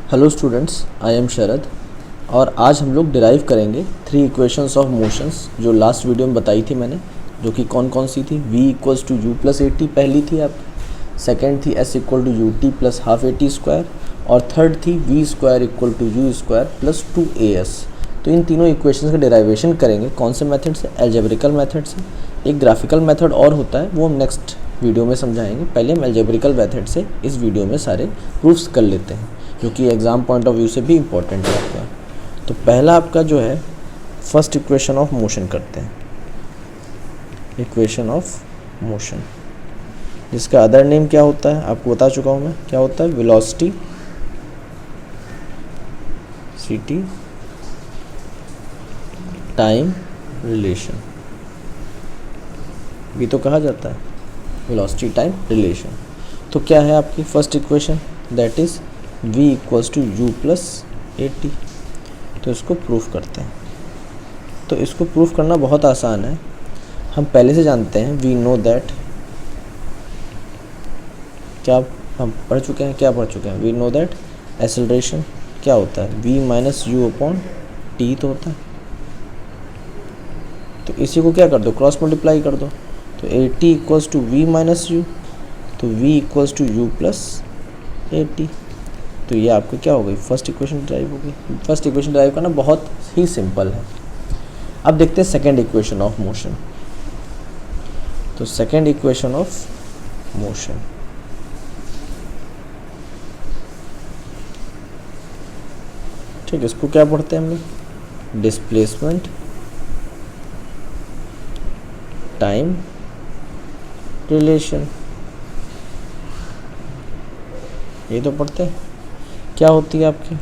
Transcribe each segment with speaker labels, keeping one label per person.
Speaker 1: Hello students, I am शरद और आज हम लोग डिराइव करेंगे 3 इक्वेशंस ऑफ मोशंस जो लास्ट वीडियो में बताई थी मैंने, जो कि कौन कौन सी थी। v equals to u plus a t पहली थी आप, सेकेंड थी s equal to u t plus half a t square और थर्ड थी v square equal to u square plus 2as। तो इन तीनों इक्वेशंस का डिराइवेशन करेंगे कौन से मेथड से? एल्जेब्रिकल मेथड से। एक ग्राफिकल मेथड और होता है, वो हम नेक्स्ट वीडियो में समझाएंगे। पहले हम एल्जेब्रिकल मेथड से इस वीडियो में सारे प्रूफ्स कर लेते हैं, जो कि एग्ज़ाम पॉइंट ऑफ व्यू से भी इम्पोर्टेंट है आपका। तो पहला आपका जो है फर्स्ट इक्वेशन ऑफ मोशन करते हैं। इक्वेशन ऑफ मोशन जिसका अदर नेम क्या होता है आपको बता चुका हूँ मैं, क्या होता है? वेलोसिटी ct टाइम रिलेशन भी तो कहा जाता है, वेलोसिटी टाइम रिलेशन। तो क्या है आपकी first equation? That is v equals to u plus a t. तो इसको प्रूफ करते हैं। तो इसको प्रूफ करना बहुत आसान है, हम पहले से जानते हैं। वी नो दैट, क्या हम पढ़ चुके हैं? क्या पढ़ चुके हैं? वी नो दैट एक्सेलरेशन क्या होता है? v minus u upon T तो होता है। तो इसी को क्या कर दो? क्रॉस मल्टीप्लाई कर दो। तो a t equals to v minus u, तो v equals to u plus a t. तो ये आपको क्या हो गई? फर्स्ट इक्वेशन ड्राइव हो गई। फर्स्ट इक्वेशन ड्राइव करना बहुत ही सिंपल है। अब देखते हैं सेकेंड इक्वेशन ऑफ मोशन। तो सेकेंड इक्वेशन ऑफ मोशन, ठीक है, इसको क्या पढ़ते हैं हम लोग? डिस्प्लेसमेंट टाइम रिलेशन, ये तो पढ़ते हैं। क्या होती है आपकी?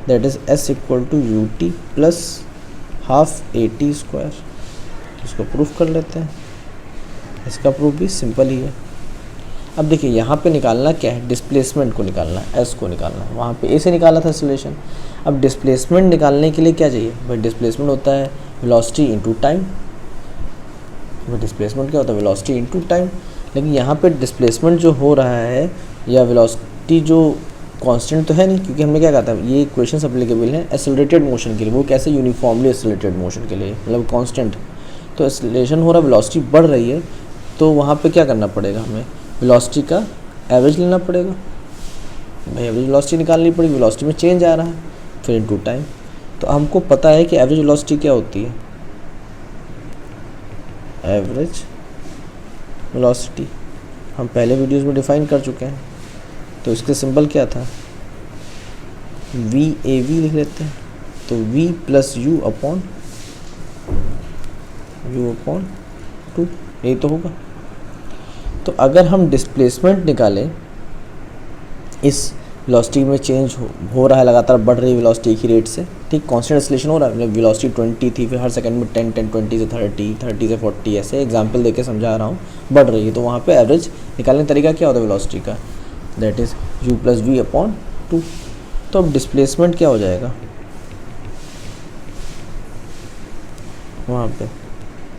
Speaker 1: That is s equal to u t plus half a t square. इसको प्रूफ कर लेते हैं। इसका प्रूफ भी सिंपल ही है। अब देखिए यहाँ पे निकालना क्या है? डिस्प्लेसमेंट को निकालना है, s को निकालना है। वहाँ पे a से निकाला था एक्सेलरेशन। अब डिस्प्लेसमेंट निकालने के लिए क्या चाहिए भाई? डिस्प्लेसमेंट होता है वेलोसिटी इनटू टाइम। डिस्प्लेसमेंट क्या होता है? Velocity into time. लेकिन यहाँ पे डिस्प्लेसमेंट जो हो रहा है या वेलोसिटी जो कांस्टेंट तो है नहीं, क्योंकि हमने क्या कहा था, ये इक्वेशंस एप्लीकेबल हैं एक्सेलरेटेड मोशन के लिए। वो कैसे? यूनिफॉर्मली एक्सेलरेटेड मोशन के लिए, मतलब कांस्टेंट। तो एक्सेलरेशन हो रहा है, वेलोसिटी बढ़ रही है, तो वहाँ पे क्या करना पड़ेगा हमें? वेलोसिटी का एवरेज लेना पड़ेगा भाई। एवरेज वेलोसिटी निकालनी पड़ेगी, वेलोसिटी में चेंज आ रहा है, फिर इनटू टाइम। तो हमको पता है कि एवरेज वेलोसिटी क्या होती है। एवरेज वेलोसिटी हम पहले वीडियोस में डिफाइन कर चुके हैं। तो इसके सिंबल क्या था? वी ए वी लिख लेते हैं। तो v plus you upon to, यही तो होगा। तो अगर हम डिस्प्लेसमेंट निकालें, इस वेलोसिटी में चेंज हो रहा है, लगातार बढ़ रही है वेलोसिटी एक ही रेट से, ठीक, कांस्टेंट एक्सेलरेशन हो रहा है। मतलब वेलोसिटी 20 थी, फिर हर सेकंड में 10 10 20 से 30 30 से 40, ऐसे एग्जांपल देके समझा रहा हूँ, बढ़ रही है। तो वहाँ पे एवरेज निकालने का तरीका क्या होता है वेलोसिटी का? That is u plus v upon two. तो अब डिस्प्लेसमेंट क्या हो जाएगा? वहाँ पे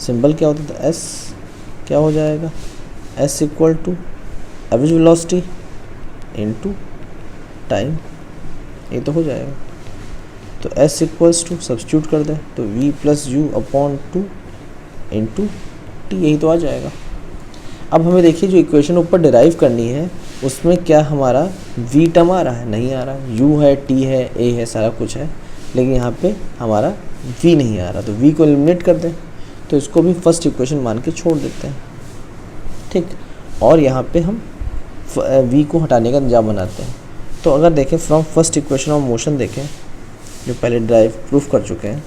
Speaker 1: सिंबल क्या होता था? s क्या हो जाएगा? s equal to average velocity into time, ये तो हो जाएगा। तो s इक्वल्स टू सब्स्टिट्यूट कर दें, तो v plus you upon two into T, यही तो आ जाएगा। अब हमें देखिए जो इक्वेशन ऊपर डिराइव करनी है, उसमें क्या हमारा v टर्म आ रहा है? नहीं आ रहा है। u है, t है, a है, सारा कुछ है, लेकिन यहाँ पे हमारा v नहीं आ रहा। तो v को एलिमिनेट कर दें, तो इसको भी फर्स्ट इक्वेशन मान के छोड़ देते हैं, ठीक। और यहाँ पे हम v को हटाने का निजाम बनाते हैं। तो अगर देखें from first equation of motion, देखें जो पहले ड्राइव प्रूफ कर चुके हैं,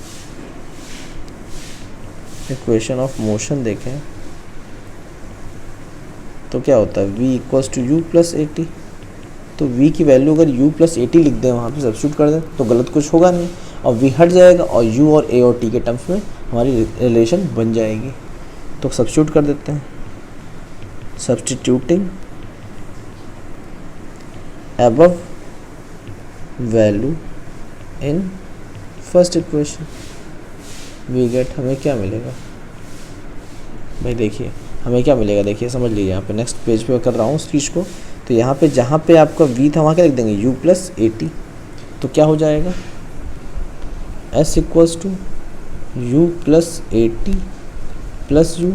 Speaker 1: इक्वेशन ऑफ मोशन देखें तो क्या होता है? v equals to u plus a t. तो v की वैल्यू अगर u प्लस ए टी लिख दें, वहाँ पे सब्स्टिट्यूट कर दें, तो गलत कुछ होगा नहीं, और v हट जाएगा और u और a और t के टर्म्स में हमारी रिलेशन बन जाएगी। तो सब्स्टिट्यूट कर देते हैं। Substituting above value in first equation, we get, हमें क्या मिलेगा भाई? देखिए हमें क्या मिलेगा, देखिए समझ लीजिए। यहाँ पे नेक्स्ट पेज पे कर रहा हूँ उस चीज़ को। तो यहाँ पे जहाँ पे आपका v था, वहाँ क्या लिख देंगे? u plus a t. तो क्या हो जाएगा, s equals to u plus a t plus you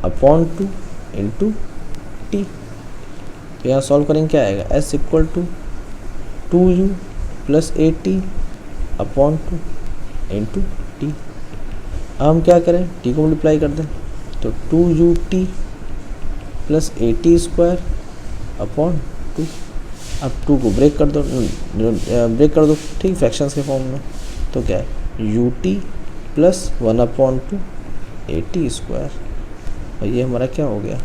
Speaker 1: upon two into t. तो यहाँ सॉल्व करेंगे क्या आएगा, s equal to 2u plus a t upon two into T. अब हम क्या करें, t को मल्टीप्लाई कर दें, तो 2ut plus a t square upon two. अब 2 को ब्रेक कर दो, ठीक, फ्रैक्शंस के फॉर्म में। तो क्या है, ut प्लस 1 अपॉन टू ए टी स्क्वायर, और ये हमारा क्या हो गया,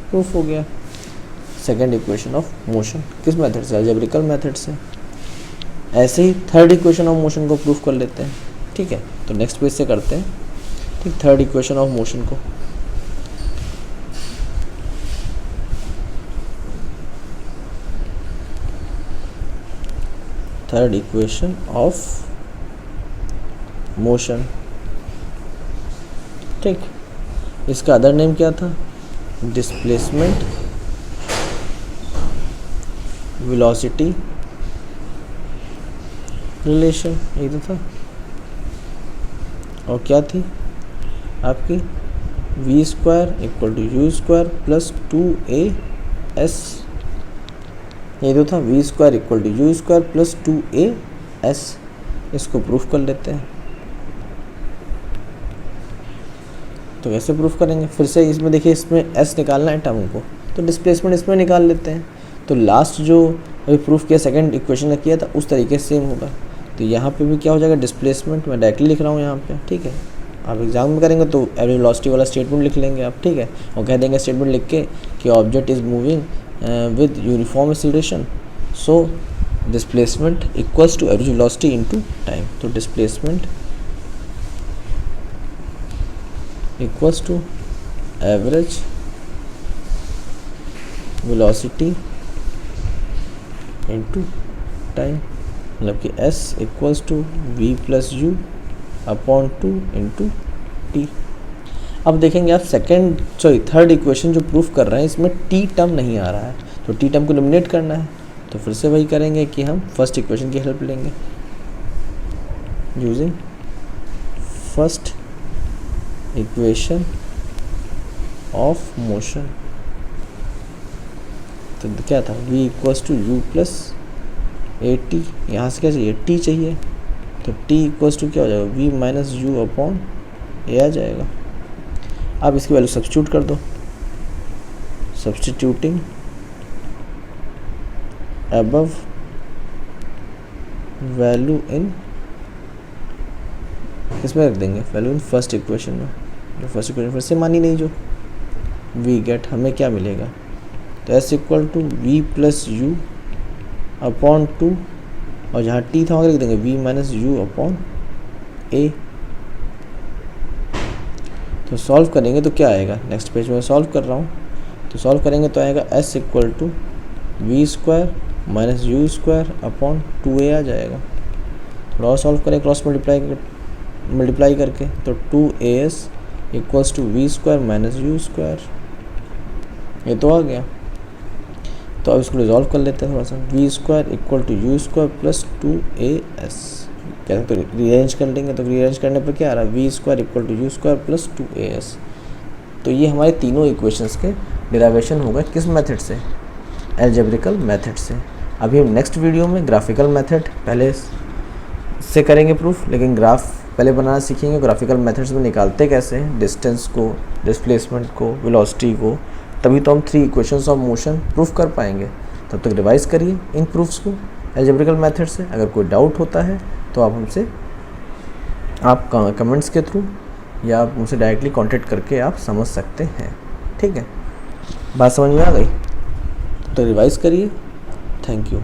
Speaker 1: प्रूफ हो गया। सेकेंड इक्वेशन ऑफ मोशन किस मेथड से, अलजेब्रिकल मेथड से। ऐसे ही थर्ड इक्वेशन ऑफ मोशन को प्रूफ कर लेते हैं, ठीक है। तो नेक्स्ट पेज से करते हैं, ठीक, थर्ड इक्वेशन ऑफ मोशन को। थर्ड इक्वेशन ऑफ मोशन, ठीक, इसका अदर नेम क्या था, डिस्प्लेसमेंट वेलोसिटी रिलेशन, यही तो था। और क्या थी आपकी, v square equal to u square plus 2as, ये तो था, v square equal to u square plus 2as। इसको प्रूफ कर लेते हैं। तो कैसे प्रूफ करेंगे, फिर से इसमें देखिए, इसमें s निकालना है टर्म को, तो डिस्प्लेसमेंट इसमें निकाल लेते हैं। तो लास्ट जो अभी प्रूफ किया सेकंड इक्वेशन का किया था उस तरीके से सेम होगा। तो यहाँ पे भी क्या हो जाएगा, डिस्प्लेसमेंट, मैं डायरेक्टली लिख रहा हूँ यहाँ पे, ठीक है। आप एग्जाम में करेंगे तो एवरेज वेलोसिटी वाला स्टेटमेंट लिख लेंगे आप, ठीक है, और कह देंगे स्टेटमेंट लिख के कि object is moving with uniform acceleration, so displacement equals to average velocity into time. तो displacement equals to average velocity into time, मतलब कि s equals to we plus you upon two into T. अब देखेंगे आप third equation जो proof कर रहे हैं, इसमें t टर्म नहीं आ रहा है, तो t टर्म को एलिमिनेट करना है। तो फिर से वही करेंगे कि हम फर्स्ट इक्वेशन की हेल्प लेंगे, using first equation of motion. तो क्या था, v equals to u plus a t, यहाँ से क्या चाहिए, t चाहिए, तो t इक्वल्स टू क्या हो जाएगा, v माइनस यू अपॉन ए आ जाएगा। अब इसकी वैल्यू सब्स्टिट्यूट कर दो, सब्स्टिट्यूटिंग अबव वैल्यू इन, किसमें रख देंगे, वैल्यू इन फर्स्ट इक्वेशन में। जो फर्स्ट इक्वेशन फिर से मानी नहीं, जो वी गेट, हमें क्या मिलेगा, तो s equal to we plus you upon two, और जहाँ t था वहाँ लिख देंगे v minus u upon a. तो सॉल्व करेंगे तो क्या आएगा, नेक्स्ट पेज में सॉल्व कर रहा हूँ, तो सॉल्व करेंगे तो आएगा s equal to v square minus u square upon 2a आ जाएगा। थोड़ा और सॉल्व करें क्रॉस मल्टीप्लाई करके, तो 2as equals to v square minus u square, ये तो आ गया। तो अब इसको रिजॉल्व कर लेते हैं थोड़ा सा, v square equal to u square plus 2as, क्या तो रीअरेंज कर लेंगे, तो रीअरेंज करने पर क्या आ रहा है, v square equal to u square plus 2as। तो ये हमारे तीनों इक्वेशंस के डेरिवेशन हो गए किस मेथड से, अलजेब्रिकल मेथड से। अभी हम नेक्स्ट वीडियो में ग्राफिकल मेथड पहले से करेंगे प्रूफ, लेकिन ग्राफ पहले बनाना सीखेंगे, ग्राफिकल मेथड्स में निकालते कैसे हैं डिस्टेंस को, डिस्प्लेसमेंट को, वेलोसिटी को, तभी तो हम 3 इक्वेशंस ऑफ मोशन प्रूफ कर पाएंगे। तब तक रिवाइज करिए इन प्रूफ्स को अलजेब्रिकल मेथड से। अगर कोई डाउट होता है तो आप हमसे आप कमेंट्स के थ्रू या आप मुझसे डायरेक्टली कांटेक्ट करके आप समझ सकते हैं, ठीक है। बात समझ में आ गई तो रिवाइज करिए। Thank you.